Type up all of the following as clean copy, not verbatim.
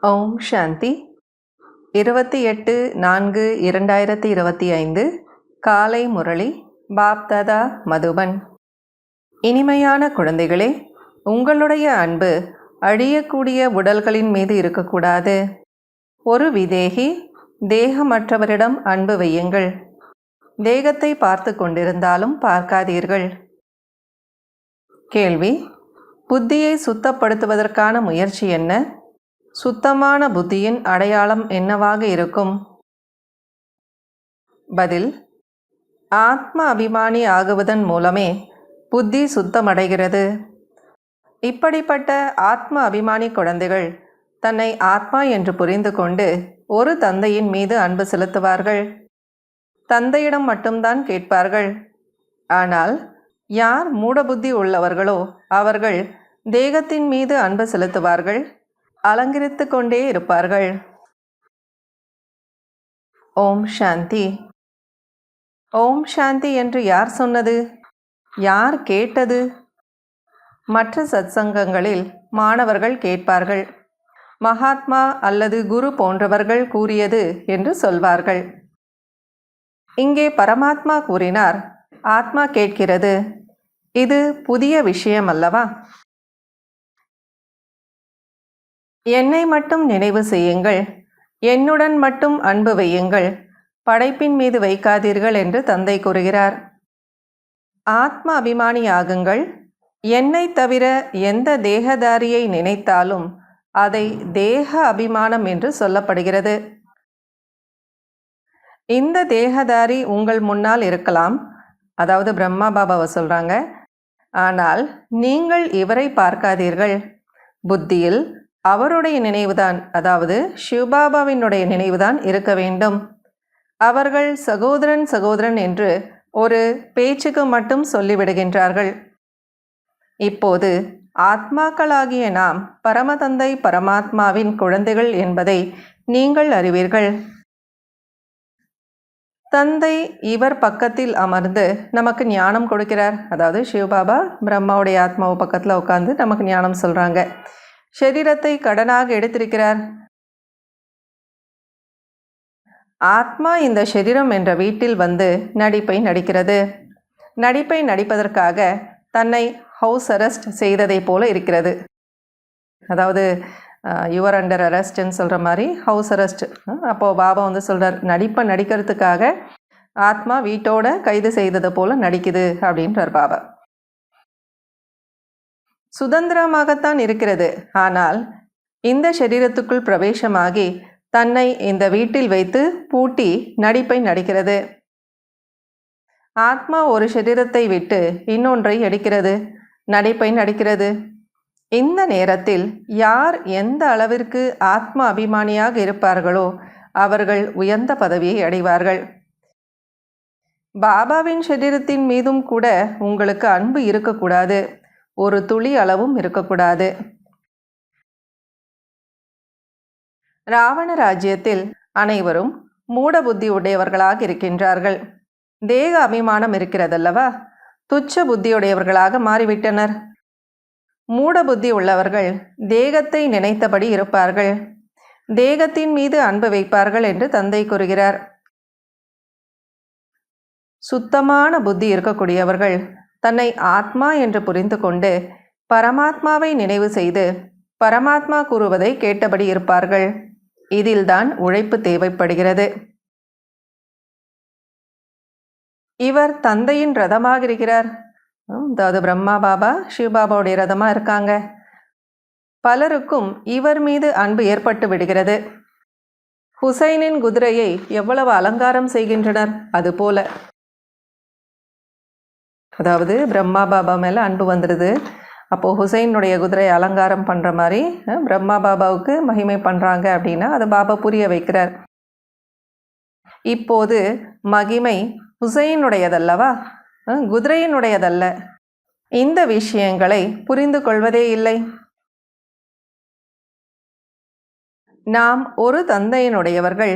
ஓம் சாந்தி 28/4/2025 காலை முரளி பாப்தாதா மதுபன். இனிமையான குழந்தைகளே, உங்களுடைய அன்பு அழியக்கூடிய உடல்களின் மீது இருக்கக்கூடாது. ஒரு விதேகி தேகமற்றவரிடம் அன்பு வையுங்கள். தேகத்தை பார்த்து கொண்டிருந்தாலும் பார்க்காதீர்கள். கேள்வி: புத்தியை சுத்தப்படுத்துவதற்கான முயற்சி என்ன? சுத்தமான புத்தியின் அடையாளம் என்னவாக இருக்கும்? பதில்: ஆத்ம அபிமானி ஆகுவதன் மூலமே புத்தி சுத்தமடைகிறது. இப்படிப்பட்ட ஆத்ம அபிமானி குழந்தைகள் தன்னை ஆத்மா என்று புரிந்து கொண்டு ஒரு தந்தையின் மீது அன்பு செலுத்துவார்கள். தந்தையிடம் மட்டும்தான் கேட்பார்கள். ஆனால் யார் மூடபுத்தி உள்ளவர்களோ அவர்கள் தேகத்தின் மீது அன்பு செலுத்துவார்கள், அலங்கரித்து கொண்டே இருப்பார்கள். ஓம் சாந்தி. ஓம் சாந்தி என்று யார் சொன்னது? யார் கேட்டது? மற்ற சத்சங்கங்களில் மாணவர்கள் கேட்பார்கள். மகாத்மா அல்லது குரு போன்றவர்கள் கூறியது என்று சொல்வார்கள். இங்கே பரமாத்மா கூறினார், ஆத்மா கேட்கிறது. இது புதிய விஷயம் அல்லவா? என்னை மட்டும் நினைவு செய்யுங்கள், என்னுடன் மட்டும் அன்பு வையுங்கள், படைப்பின் மீது வைக்காதீர்கள் என்று தந்தை கூறுகிறார். ஆத்ம அபிமானி ஆகுங்கள். என்னை தவிர எந்த தேகதாரியை நினைத்தாலும் அதை தேக அபிமானம் என்று சொல்லப்படுகிறது. இந்த தேகதாரி உங்கள் முன்னால் இருக்கலாம், அதாவது பிரம்மா பாபாவை சொல்கிறாங்க. ஆனால் நீங்கள் இவரை பார்க்காதீர்கள். புத்தியில் அவருடைய நினைவுதான், அதாவது சிவபாபாவினுடைய நினைவுதான் இருக்க வேண்டும். அவர்கள் சகோதரன் சகோதரன் என்று ஒரு பேச்சுக்கு மட்டும் சொல்லிவிடுகின்றார்கள். இப்போது ஆத்மாக்களாகிய நாம் பரமதந்தை பரமாத்மாவின் குழந்தைகள் என்பதை நீங்கள் அறிவீர்கள். தந்தை இவர் பக்கத்தில் அமர்ந்து நமக்கு ஞானம் கொடுக்கிறார். அதாவது சிவபாபா பிரம்மாவுடைய ஆத்மாவை பக்கத்தில் உட்காந்து நமக்கு ஞானம் சொல்கிறாங்க. சரீரத்தை கடனாக எடுத்திருக்கிறார். ஆத்மா இந்த சரீரம் என்ற வீட்டில் வந்து நடிப்பை நடிக்கிறது. நடிப்பை நடிப்பதற்காக தன்னை ஹவுஸ் அரெஸ்ட் செய்ததை போல இருக்கிறது. அதாவது யுவர் அண்டர் அரெஸ்ட்ன்னு சொல்கிற மாதிரி ஹவுஸ் அரெஸ்ட். அப்போது பாபா வந்து சொல்கிறார், நடிப்பை நடிக்கிறதுக்காக ஆத்மா வீட்டோட கைது செய்தது போல நடிக்குது அப்படின்றார் பாபா. சுதந்திரமாகத்தான் இருக்கிறது. ஆனால் இந்த சரீரத்துக்குள் பிரவேசமாகி தன்னை இந்த வீட்டில் வைத்து பூட்டி நடிப்பை நடிக்கிறது. ஆத்மா ஒரு சரீரத்தை விட்டு இன்னொன்றை எடுக்கிறது, நடிப்பை நடிக்கிறது. இந்த நேரத்தில் யார் எந்த அளவிற்கு ஆத்ம அபிமானியாக இருப்பார்களோ அவர்கள் உயர்ந்த பதவியை அடைவார்கள். பாபாவின் சரீரத்தின் மீதும் கூட உங்களுக்கு அன்பு இருக்கக்கூடாது, ஒரு துளி அளவும் இருக்கக்கூடாது. ராவண ராஜ்யத்தில் அனைவரும் மூட புத்தி உடையவர்களாக இருக்கின்றார்கள். தேக அபிமானம் இருக்கிறதல்லவா, துச்ச புத்தியுடையவர்களாக மாறிவிட்டனர். மூட புத்தி உள்ளவர்கள் தேகத்தை நினைத்தபடி இருப்பார்கள், தேகத்தின் மீது அன்பு வைப்பார்கள் என்று தந்தை கூறுகிறார். சுத்தமான புத்தி இருக்கக்கூடியவர்கள் தன்னை ஆத்மா என்று புரிந்து கொண்டு பரமாத்மாவை நினைவு செய்து பரமாத்மா கூறுவதை கேட்டபடி இருப்பார்கள். இதில்தான் உழைப்பு தேவைப்படுகிறது. இவர் தந்தையின் ரதமாக இருக்கிறார். அதாவது பிரம்மா பாபா சிவபாபாவுடைய ரதமாக இருக்காங்க. பலருக்கும் இவர் மீது அன்பு ஏற்பட்டு விடுகிறது. ஹுசைனின் குதிரையை எவ்வளவு அலங்காரம் செய்கின்றனர், அதுபோல. அதாவது பிரம்மா பாபா மேலே அன்பு வந்துடுது. அப்போது ஹுசைனுடைய குதிரையை அலங்காரம் பண்ணுற மாதிரி பிரம்மா பாபாவுக்கு மகிமை பண்ணுறாங்க அப்படின்னா அது பாபா புரிய வைக்கிறார். இப்போது மகிமை ஹுசைனுடையதல்லவா, குதிரையினுடையதல்ல. இந்த விஷயங்களை புரிந்து கொள்வதே இல்லை. நாம் ஒரு தந்தையினுடையவர்கள்,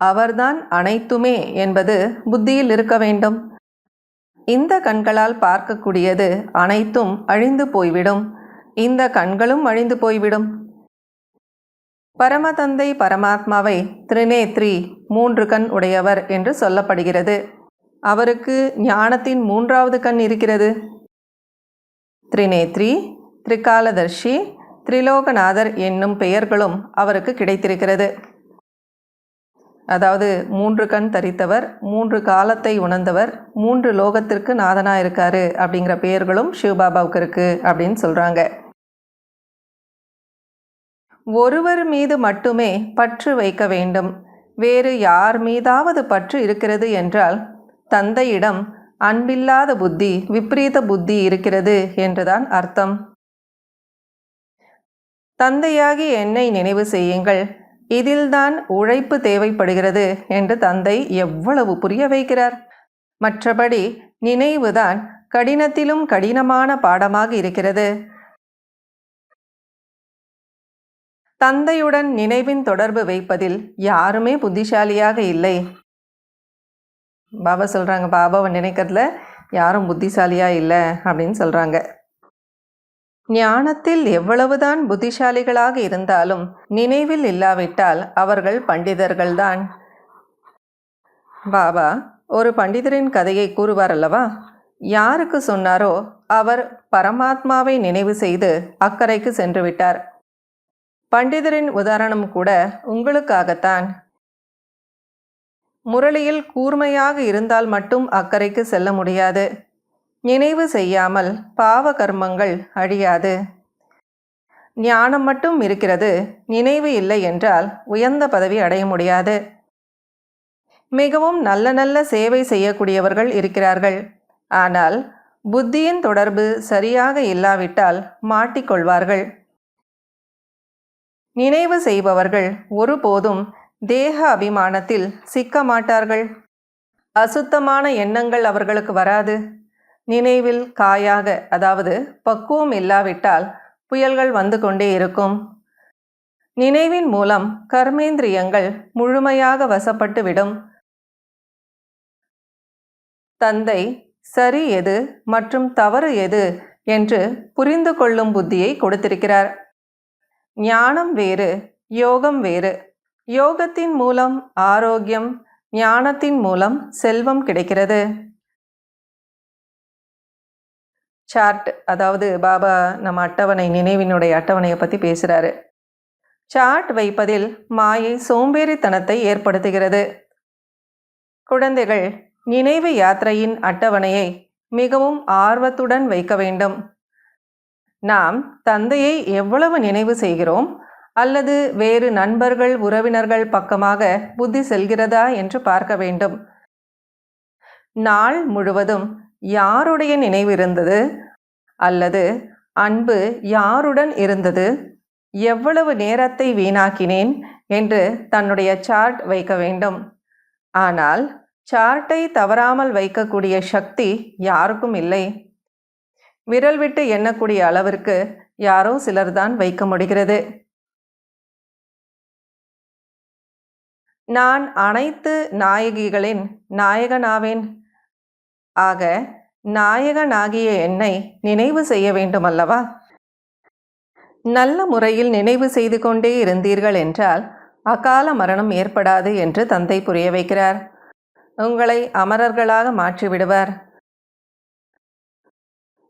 அவர்தான் அனைத்துமே என்பது புத்தியில் இருக்க வேண்டும். இந்த கண்களால் பார்க்கக்கூடியது அனைத்தும் அழிந்து போய்விடும். இந்த கண்களும் அழிந்து போய்விடும். பரமதந்தை பரமாத்மாவை திரிநேத்ரி 3 கண் உடையவர் என்று சொல்லப்படுகிறது. அவருக்கு ஞானத்தின் 3வது கண் இருக்கிறது. திரிநேத்ரி, திரிகாலதர்ஷி, திரிலோகநாதர் என்னும் பெயர்களும் அவருக்கு கிடைத்திருக்கிறது. அதாவது 3 கண் தரித்தவர், 3 காலத்தை உணர்ந்தவர், 3 லோகத்திற்கு நாதனாக இருக்காரு அப்படிங்கிற பெயர்களும் சிவபாபாவுக்கு இருக்கு அப்படின்னு சொல்கிறாங்க. ஒருவர் மீது மட்டுமே பற்று வைக்க வேண்டும். வேறு யார் மீதாவது பற்று இருக்கிறது என்றால் தந்தையிடம் அன்பில்லாத புத்தி, விபரீத புத்தி இருக்கிறது என்றுதான் அர்த்தம். தந்தையாகி என்னை நினைவு செய்யுங்கள், இதில்தான் உழைப்பு தேவைப்படுகிறது என்று தந்தை எவ்வளவு புரிய வைக்கிறார். மற்றபடி நினைவுதான் கடினத்திலும் கடினமான பாடமாக இருக்கிறது. தந்தையுடன் நினைவின் தொடர்பு வைப்பதில் யாருமே புத்திசாலியாக இல்லை. பாபா சொல்கிறாங்க, பாபாவை நினைக்கிறதுல யாரும் புத்திசாலியாக இல்லை அப்படின்னு சொல்கிறாங்க. ஞானத்தில் எவ்வளவுதான் புத்திசாலிகளாக இருந்தாலும் நினைவில் இல்லாவிட்டால் அவர்கள் பண்டிதர்கள்தான். பாபா ஒரு பண்டிதரின் கதையை கூறுவார் அல்லவா? யாருக்கு சொன்னாரோ அவர் பரமாத்மாவை நினைவு செய்து அக்கறைக்கு சென்று விட்டார். பண்டிதரின் உதாரணம் கூட உங்களுக்காகத்தான். முரளியில் கூர்மையாக இருந்தால் மட்டும் அக்கறைக்கு செல்ல முடியாது. நினைவு செய்யாமல் பாவ கர்மங்கள் அழியாது. ஞானம் மட்டும் இருக்கிறது, நினைவு இல்லை என்றால் உயர்ந்த பதவி அடைய முடியாது. மிகவும் நல்ல நல்ல சேவை செய்யக்கூடியவர்கள் இருக்கிறார்கள். ஆனால் புத்தியின் தொடர்பு சரியாக இல்லாவிட்டால் மாட்டிக்கொள்வார்கள். நினைவு செய்பவர்கள் ஒருபோதும் தேக அபிமானத்தில் சிக்க மாட்டார்கள். அசுத்தமான எண்ணங்கள் அவர்களுக்கு வராது. நினைவில் காயாக, அதாவது பக்குவம் இல்லாவிட்டால் புயல்கள் வந்து கொண்டே இருக்கும். நினைவின் மூலம் கர்மேந்திரியங்கள் முழுமையாக வசப்பட்டு விடும். தந்தை சரி எது மற்றும் தவறு எது என்று புரிந்து கொள்ளும் புத்தியை கொடுத்திருக்கிறார். ஞானம் வேறு, யோகம் வேறு. யோகத்தின் மூலம் ஆரோக்கியம், ஞானத்தின் மூலம் செல்வம் கிடைக்கிறது. சார்ட், அதாவது பாபா நம்ம அட்டவணை, நினைவினுடைய அட்டவணையை பற்றி பேசுகிறாரு. சார்ட் வைப்பதில் மாயை சோம்பேறித்தனத்தை ஏற்படுத்துகிறது. குழந்தைகள் நினைவு யாத்திரையின் அட்டவணையை மிகவும் ஆர்வத்துடன் வைக்க வேண்டும். நாம் தந்தையை எவ்வளவு நினைவு செய்கிறோம், அல்லது வேறு நண்பர்கள் உறவினர்கள் பக்கமாக புத்தி செல்கிறதா என்று பார்க்க வேண்டும். நாள் முழுவதும் யாருடைய நினைவு இருந்தது, அல்லது அன்பு யாருடன் இருந்தது, எவ்வளவு நேரத்தை வீணாக்கினேன் என்று தன்னுடைய சார்ட் வைக்க வேண்டும். ஆனால் சார்ட்டை தவறாமல் வைக்கக்கூடிய சக்தி யாருக்கும் இல்லை. விரல் விட்டு எண்ணக்கூடிய அளவிற்கு யாரோ சிலர்தான் வைக்க முடிகிறது. நான் அனைத்து நாயகிகளின் நாயகனாவேன். ஆக நாயகனாகிய என்னை நினைவு செய்ய வேண்டும் அல்லவா? நல்ல முறையில் நினைவு செய்து கொண்டே இருந்தீர்கள் என்றால் அகால மரணம் ஏற்படாது என்று தந்தை புரிய வைக்கிறார். உங்களை அமரர்களாக மாற்றிவிடுவார்.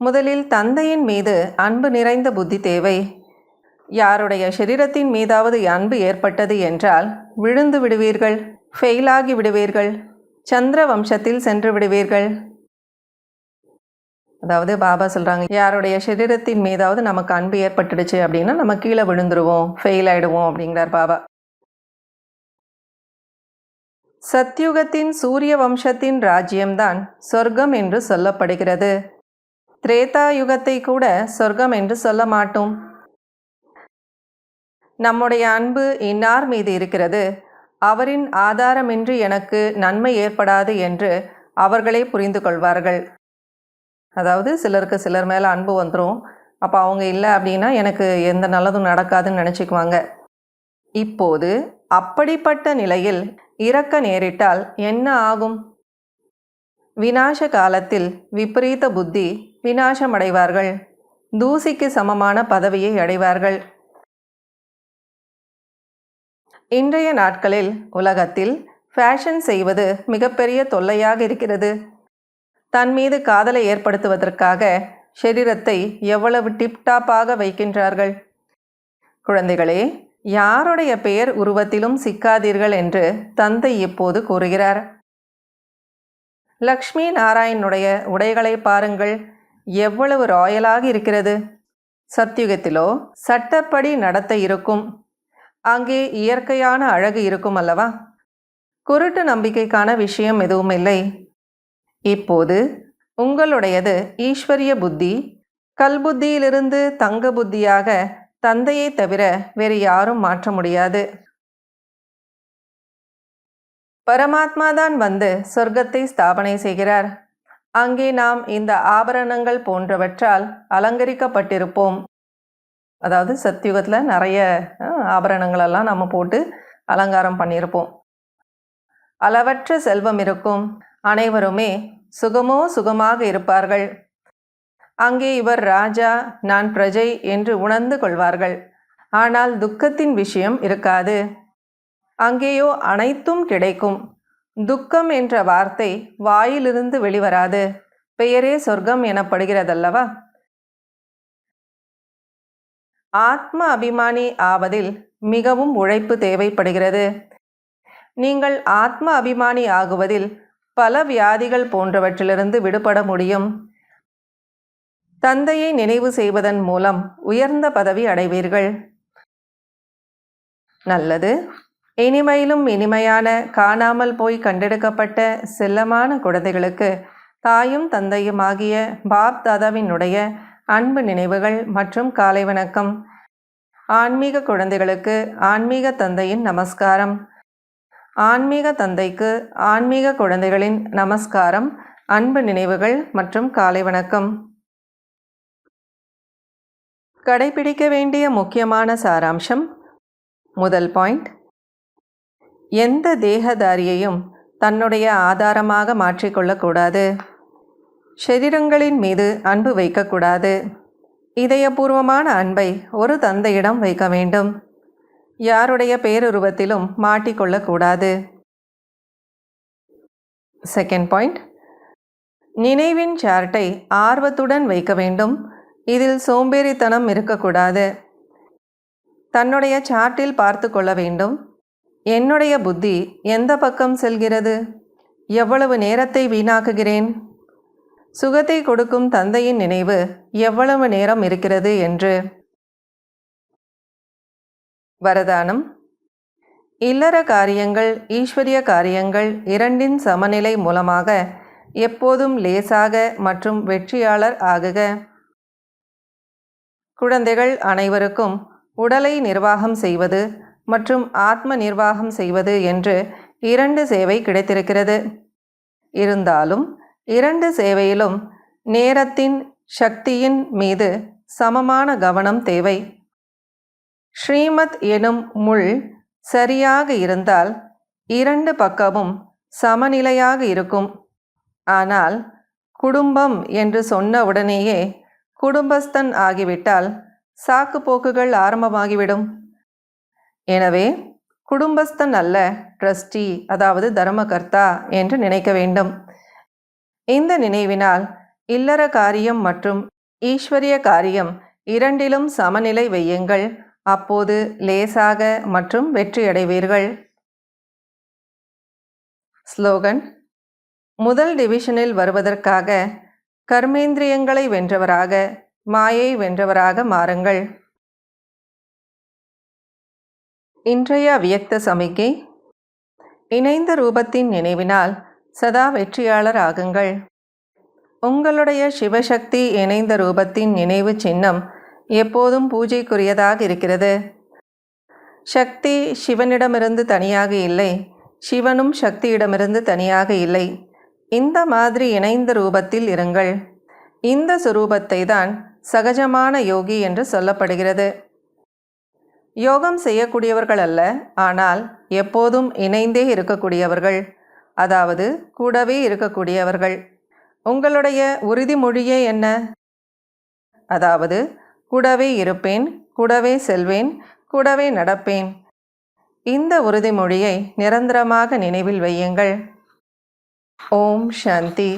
முதலில் தந்தையின் மீது அன்பு நிறைந்த புத்தி தேவை. யாருடைய சரீரத்தின் மீதாவது அன்பு ஏற்பட்டது என்றால் விழுந்து விடுவீர்கள், ஃபெயிலாகி விடுவீர்கள், சந்திர வம்சத்தில் சென்று விடுவீர்கள். அதாவது பாபா சொல்கிறாங்க, யாருடைய சரீரத்தின் மீதாவது நமக்கு அன்பு ஏற்பட்டுடுச்சு அப்படின்னா நம்ம கீழே விழுந்துருவோம், ஃபெயில் ஆகிடுவோம் அப்படிங்கிறார் பாபா. சத்யுகத்தின் சூரிய வம்சத்தின் ராஜ்யம்தான் சொர்க்கம் என்று சொல்லப்படுகிறது. திரேதா யுகத்தை கூட சொர்க்கம் என்று சொல்ல மாட்டோம். நம்முடைய அன்பு இன்னார் மீது இருக்கிறது, அவரின் ஆதாரமின்றி எனக்கு நன்மை ஏற்படாது என்று அவர்களே புரிந்து கொள்வார்கள். அதாவது சிலருக்கு சிலர் மேலே அன்பு வந்துடும், அப்போ அவங்க இல்லை அப்படின்னா எனக்கு எந்த நல்லதும் நடக்காதுன்னு நினச்சிக்குவாங்க. இப்போது அப்படிப்பட்ட நிலையில் இறக்க நேரிட்டால் என்ன ஆகும்? விநாச காலத்தில் விபரீத புத்தி விநாசமடைவார்கள். தூசிக்கு சமமான பதவியை அடைவார்கள். இன்றைய நாட்களில் உலகத்தில் ஃபேஷன் செய்வது மிகப்பெரிய தொல்லையாக இருக்கிறது. தன் மீது காதலை ஏற்படுத்துவதற்காக ஷரீரத்தை எவ்வளவு டிப்டாப்பாக வைக்கின்றார்கள். குழந்தைகளே, யாருடைய பெயர் உருவத்திலும் சிக்காதீர்கள் என்று தந்தை இப்போது கூறுகிறார். லக்ஷ்மி நாராயணனுடைய உடைகளை பாருங்கள், எவ்வளவு ராயலாக இருக்கிறது. சத்யுகத்திலோ சட்டப்படி நடத்த இருக்கும். அங்கே இயற்கையான அழகு இருக்கும் அல்லவா? குருட்டு நம்பிக்கைக்கான விஷயம் எதுவும் இல்லை. இப்போது உங்களுடையது ஈஸ்வரிய புத்தி. கல்புத்தியிலிருந்து தங்க புத்தியாக தந்தையை தவிர வேறு யாரும் மாற்ற முடியாது. பரமாத்மா தான் வந்து சொர்க்கத்தை ஸ்தாபனை செய்கிறார். அங்கே நாம் இந்த ஆபரணங்கள் போன்றவற்றால் அலங்கரிக்கப்பட்டிருப்போம். அதாவது சத்யுகத்தில் நிறைய ஆபரணங்களெல்லாம் நம்ம போட்டு அலங்காரம் பண்ணியிருப்போம். அளவற்ற செல்வம் இருக்கும். அனைவருமே சுகமாக இருப்பார்கள். அங்கே இவர் ராஜா, நான் பிரஜை என்று உணர்ந்து கொள்வார்கள். ஆனால் துக்கத்தின் விஷயம் இருக்காது. அங்கேயோ அனைத்தும் கிடைக்கும். துக்கம் என்ற வார்த்தை வாயிலிருந்து வெளிவராது. பெயரே சொர்க்கம் எனப்படுகிறதல்லவா? ஆத்ம அபிமானி ஆவதில் மிகவும் உழைப்பு தேவைப்படுகிறது. நீங்கள் ஆத்ம அபிமானி ஆகுவதில் பல வியாதிகள் போன்றவற்றிலிருந்து விடுபட முடியும். தந்தையை நினைவு செய்வதன் மூலம் உயர்ந்த பதவி அடைவீர்கள். நல்லது. இனிமையிலும் இனிமையான காணாமல் போய் கண்டெடுக்கப்பட்ட செல்லமான குழந்தைகளுக்கு தாயும் தந்தையும் ஆகிய பாப் தாதாவினுடைய அன்பு நினைவுகள் மற்றும் காலை வணக்கம். ஆன்மீக குழந்தைகளுக்கு ஆன்மீக தந்தையின் நமஸ்காரம். ஆன்மீக தந்தைக்கு ஆன்மீக குழந்தைகளின் நமஸ்காரம், அன்பு நினைவுகள் மற்றும் காலை வணக்கம். கடைபிடிக்க வேண்டிய முக்கியமான சாராம்சம். முதல் பாயிண்ட், எந்த தேகதாரியையும் தன்னுடைய ஆதாரமாக மாற்றிக்கொள்ளக்கூடாது. ஷரீரங்களின் மீது அன்பு வைக்கக்கூடாது. இதயபூர்வமான அன்பை ஒரு தந்தையிடம் வைக்க வேண்டும். யாருடைய பேருருவத்திலும் மாட்டிக்கொள்ளக்கூடாது. செகண்ட் பாயிண்ட், நினைவின் சார்ட்டை ஆர்வத்துடன் வைக்க வேண்டும். இதில் சோம்பேறித்தனம் இருக்கக்கூடாது. தன்னுடைய சார்ட்டில் பார்த்து கொள்ள வேண்டும். என்னுடைய புத்தி எந்த பக்கம் செல்கிறது? எவ்வளவு நேரத்தை வீணாக்குகிறேன்? சுகத்தை கொடுக்கும் தந்தையின் நினைவு எவ்வளவு நேரம் இருக்கிறது என்று. வரதானம். இல்லற காரியங்கள், ஈஸ்வரிய காரியங்கள் இரண்டின் சமநிலை மூலமாக எப்போதும் லேசாக மற்றும் வெற்றியாளர் ஆகுக. குழந்தைகள் அனைவருக்கும் உடலை நிர்வாகம் செய்வது மற்றும் ஆத்ம நிர்வாகம் செய்வது என்று 2 சேவை கிடைத்திருக்கிறது. இருந்தாலும் 2 சேவையிலும் நேரத்தின், சக்தியின் மீது சமமான கவனம் தேவை. ஸ்ரீமத் எனும் முள் சரியாக இருந்தால் 2 பக்கமும் சமநிலையாக இருக்கும். ஆனால் குடும்பம் என்று சொன்ன உடனேயே குடும்பஸ்தன் ஆகிவிட்டால் சாக்கு போக்குகள் ஆரம்பமாகிவிடும். எனவே குடும்பஸ்தன் அல்ல, ட்ரஸ்டி, அதாவது தர்மகர்த்தா என்று நினைக்க வேண்டும். இந்த நினைவினால் இல்லற காரியம் மற்றும் ஈஸ்வரிய காரியம் இரண்டிலும் சமநிலை வையுங்கள். அப்போது லேசாக மற்றும் வெற்றியடைவீர்கள். ஸ்லோகன். முதல் டிவிஷனில் வருவதற்காக கர்மேந்திரியங்களை வென்றவராக, மாயை வென்றவராக மாறுங்கள். இன்றைய அவ்யக்த சமிக்கை. இணைந்த ரூபத்தின் நினைவினால் சதா வெற்றியாளர் ஆகுங்கள். உங்களுடைய சிவசக்தி இணைந்த ரூபத்தின் நினைவு சின்னம் எப்போதும் பூஜைக்குரியதாக இருக்கிறது. சக்தி சிவனிடமிருந்து தனியாக இல்லை, சிவனும் சக்தியிடமிருந்து தனியாக இல்லை. இந்த மாதிரி இணைந்த ரூபத்தில் இருங்கள். இந்த சுரூபத்தை தான் சகஜமான யோகி என்று சொல்லப்படுகிறது. யோகம் செய்யக்கூடியவர்கள் அல்ல, ஆனால் எப்போதும் இணைந்தே இருக்கக்கூடியவர்கள், அதாவது கூடவே இருக்கக்கூடியவர்கள். உங்களுடைய உறுதிமொழியே என்ன? அதாவது கூடவே இருப்பேன், கூடவே செல்வேன், கூடவே நடப்பேன். இந்த உறுதிமொழியை நிரந்தரமாக நினைவில் வையுங்கள். ஓம் சாந்தி.